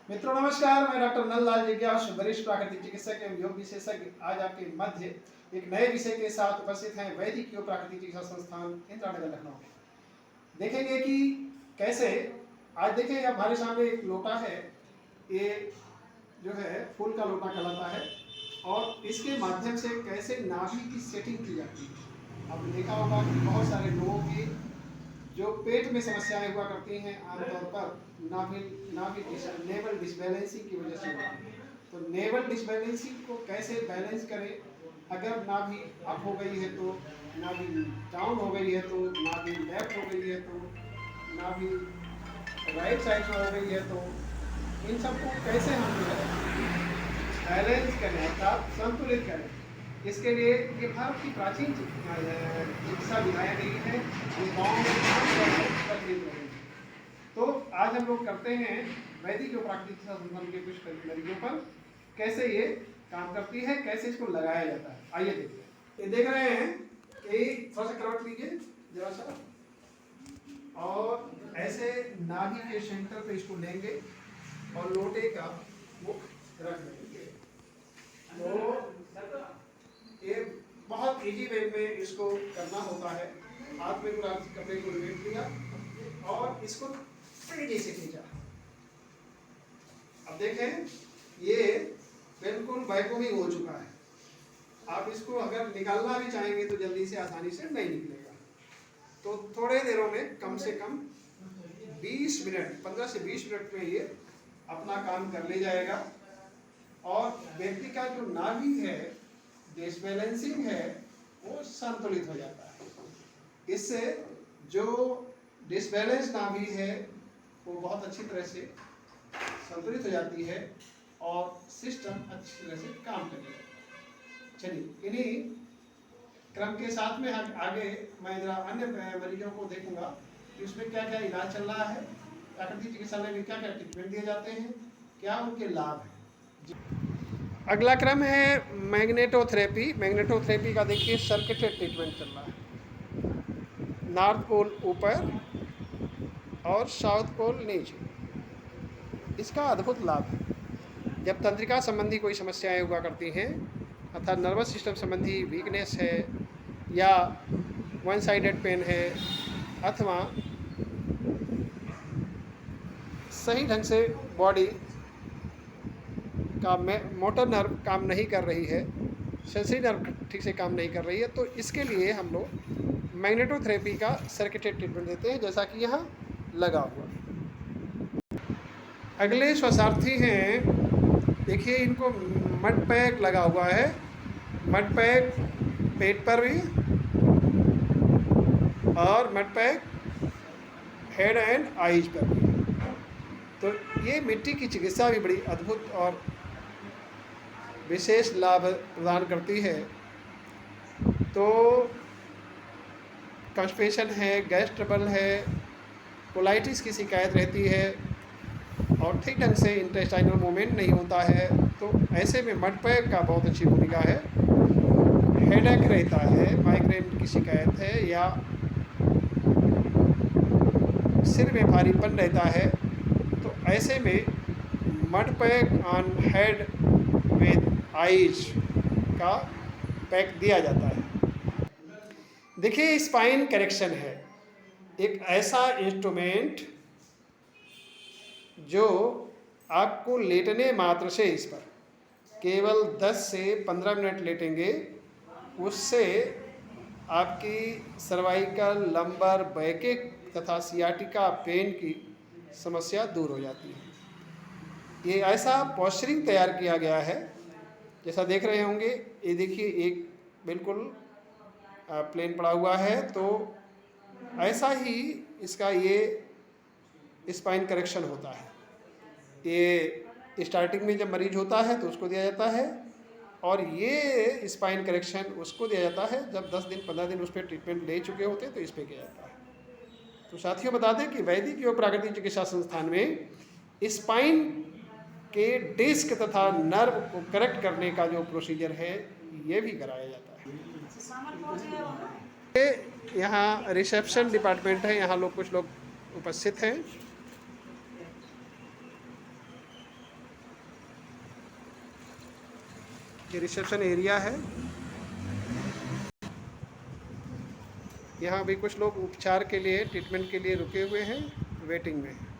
मित्रों नमस्कार, मैं डॉक्टर नंदलाल जिज्ञासु, वरिष्ठ प्राकृतिक चिकित्सक एवं योग विशेषज्ञ। आज आपके मध्य एक नए विषय के साथ उपस्थित हैं वैदिक योग प्राकृतिक चिकित्सा संस्थान इंदिरानगर लखनऊ में। देखेंगे कि कैसे आज देखें हमारे सामने एक लोटा है, ये जो है फूल का लोटा कहलाता है और इसके माध्यम से कैसे नाभि की सेटिंग की जाती है। आपने देखा होगा कि बहुत सारे लोगों की जो पेट में समस्याएं हुआ करती हैं आमतौर पर नाभि नेवल डिसबैलेंसिंग की वजह से होती है। तो नेवल डिसबैलेंसिंग को कैसे बैलेंस करें, अगर नाभि अप हो गई है तो, नाभि डाउन हो गई है तो, नाभि लेफ्ट हो गई है तो, नाभि राइट साइड में हो गई है तो, इन सबको कैसे हम जो है बैलेंस करें अर्थात संतुलित करें। इसके लिए ये भारत की प्राचीन चिकित्सा विधाएं रही है, ये गाँव में प्रचलित रही। तो आज हम लोग करते हैं वैदिक जो प्राकृतिक चिकित्सा संस्थान के कुछ मरीजों पर कैसे ये काम करती है, कैसे इसको लगाया जाता है। आइए देखते हैं। ये देख रहे हैं कि थोड़ा सा करवट लीजिए जरा सा, और ऐसे नाभि के सेंटर पे इसको लेंगे और लोटे का मुख रख देंगे। तो ये बहुत इजी वे में इसको करना होता है। हाथ में गुलाब कपड़े को लपेट लिया और इसको तेजी से खींचा। अब देखें ये बिल्कुल वैक्यूमिंग हो चुका है। आप इसको अगर निकालना भी चाहेंगे तो जल्दी से आसानी से नहीं निकलेगा। तो थोड़े देरों में कम से कम 20 मिनट 15 से 20 मिनट में ये अपना काम कर ले जाएगा और व्यक्ति का जो नाभि है डिसबैलेंसिंग है वो संतुलित हो जाता है। इससे जो डिसबैलेंस नाभि है वो बहुत अच्छी तरह से संतुलित हो जाती है और सिस्टम अच्छी तरह से काम करेगा। चलिए इन्हीं क्रम के साथ में आगे मैं जरा अन्य मरीजों को देखूंगा कि उसमें क्या क्या इलाज चल रहा है, प्राकृतिक चिकित्सालय में क्या क्या ट्रीटमेंट दिए जाते हैं, क्या उनके लाभ हैं। अगला क्रम है मैग्नेटोथेरेपी। मैग्नेटोथेरेपी का देखिए सर्किटेड ट्रीटमेंट चल रहा है। नॉर्थ पोल ऊपर और साउथ पोल नीचे। इसका अद्भुत लाभ है। जब तंत्रिका संबंधी कोई समस्याएं हुआ करती हैं अर्थात नर्वस सिस्टम संबंधी वीकनेस है या वन साइडेड पेन है अथवा सही ढंग से बॉडी का मोटर नर्व काम नहीं कर रही है, सेंसरी नर्व ठीक से काम नहीं कर रही है, तो इसके लिए हम लोग मैग्नेटोथेरेपी का सर्किटेड ट्रीटमेंट देते हैं जैसा कि यहाँ लगा हुआ। अगले स्वास्थी हैं, देखिए इनको मड पैक लगा हुआ है। मड पैक पेट पर भी और mud pack head and eyes पर भी। तो ये मिट्टी की चिकित्सा भी बड़ी अद्भुत और विशेष लाभ प्रदान करती है। तो कॉन्स्टिपेशन है, गैस ट्रबल है, कोलाइटिस की शिकायत रहती है और ठीक ढंग से इंटेस्टाइनल मूवमेंट नहीं होता है, तो ऐसे में मड पैक का बहुत अच्छी भूमिका है। हेडेक रहता है, माइग्रेन की शिकायत है या सिर में भारीपन रहता है, तो ऐसे में mud pack on head with eyes का पैक दिया जाता है। देखिए स्पाइन करेक्शन है एक ऐसा इंस्ट्रूमेंट जो आपको लेटने मात्र से इस पर केवल 10 से 15 मिनट लेटेंगे, उससे आपकी सर्वाइकल, लंबर, बैकिक तथा सियाटिका पेन की समस्या दूर हो जाती है। ये ऐसा पॉस्चरिंग तैयार किया गया है जैसा देख रहे होंगे। ये देखिए एक बिल्कुल प्लेन पड़ा हुआ है, तो ऐसा ही इसका ये स्पाइन करेक्शन होता है। ये स्टार्टिंग में जब मरीज होता है तो उसको दिया जाता है और ये स्पाइन करेक्शन उसको दिया जाता है जब 10 दिन 15 दिन उस पर ट्रीटमेंट ले चुके होते हैं, तो इस पर किया जाता है। तो साथियों बता दें कि वैदिक योग प्राकृतिक चिकित्सा संस्थान में स्पाइन के डिस्क तथा नर्व को करेक्ट करने का जो प्रोसीजर है ये भी कराया जाता है। यहाँ रिसेप्शन डिपार्टमेंट है, यहाँ लोग कुछ लोग उपस्थित हैं। ये रिसेप्शन एरिया है। यहाँ भी कुछ लोग उपचार के लिए, ट्रीटमेंट के लिए रुके हुए हैं वेटिंग में।